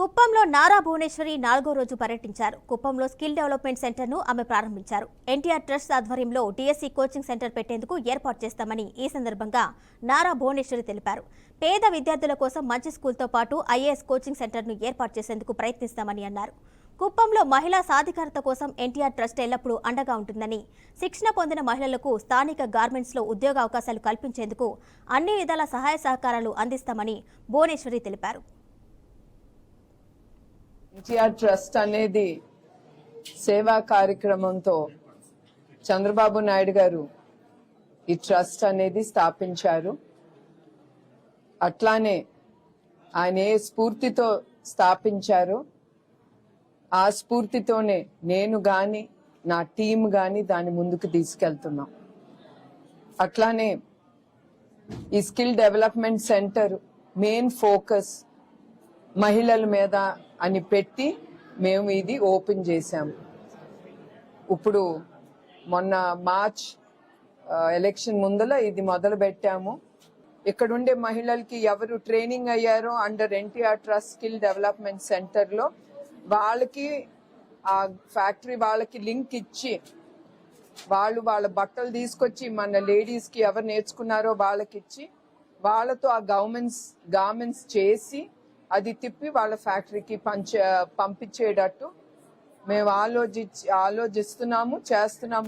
కుప్పంలో నారా భువనేశ్వరి 4వ రోజు పర్యటించారు. కుప్పంలో స్కిల్ డెవలప్మెంట్ సెంటర్ను ఆమె ప్రారంభించారు. ఎన్టీఆర్ ట్రస్ట్ ఆధ్వర్యంలో డిఎస్సి కోచింగ్ సెంటర్ పెట్టేందుకు ఏర్పాటు చేస్తామని ఈ సందర్భంగా నారా భువనేశ్వరి తెలిపారు. పేద విద్యార్థుల కోసం మంచి స్కూల్తో పాటు ఐఏఎస్ కోచింగ్ సెంటర్ను ఏర్పాటు చేసేందుకు ప్రయత్నిస్తామని అన్నారు. కుప్పంలో మహిళా సాధికారత కోసం ఎన్టీఆర్ ట్రస్ట్ ఎల్లప్పుడూ అండగా ఉంటుందని, శిక్షణ పొందిన మహిళలకు స్థానిక గార్మెంట్స్లో ఉద్యోగ అవకాశాలు కల్పించేందుకు అన్ని విధాల సహాయ సహకారాలు అందిస్తామని భువనేశ్వరి తెలిపారు. ఎన్టీఆర్ ట్రస్ట్ అనేది సేవా కార్యక్రమంతో చంద్రబాబు నాయుడు గారు ఈ ట్రస్ట్ అనేది స్థాపించారు. అట్లానే ఆయన ఏ స్ఫూర్తితో స్థాపించారో ఆ స్ఫూర్తితోనే నేను గాని నా టీం గాని దాన్ని ముందుకు తీసుకెళ్తున్నాం. అట్లానే ఈ skill development centre main focus మహిళల మీద అని పెట్టి మేము ఇది ఓపెన్ చేశాము. ఇప్పుడు మొన్న మార్చ్ ఎలక్షన్ ముందల ఇది మొదలు పెట్టాము. ఇక్కడుండే మహిళలకి ఎవరు ట్రైనింగ్ అయ్యారో under NTR trust skill development సెంటర్లో వాళ్ళకి ఆ ఫ్యాక్టరీ వాళ్ళకి లింక్ ఇచ్చి వాళ్ళ బట్టలు తీసుకొచ్చి మన లేడీస్కి ఎవరు నేర్చుకున్నారో వాళ్ళకి ఇచ్చి వాళ్ళతో ఆ గార్మెంట్స్ చేసి అది తిప్పి వాళ్ళ ఫ్యాక్టరీకి పంపించేటట్టు మేము ఆలోచిస్తున్నాము, చేస్తున్నాము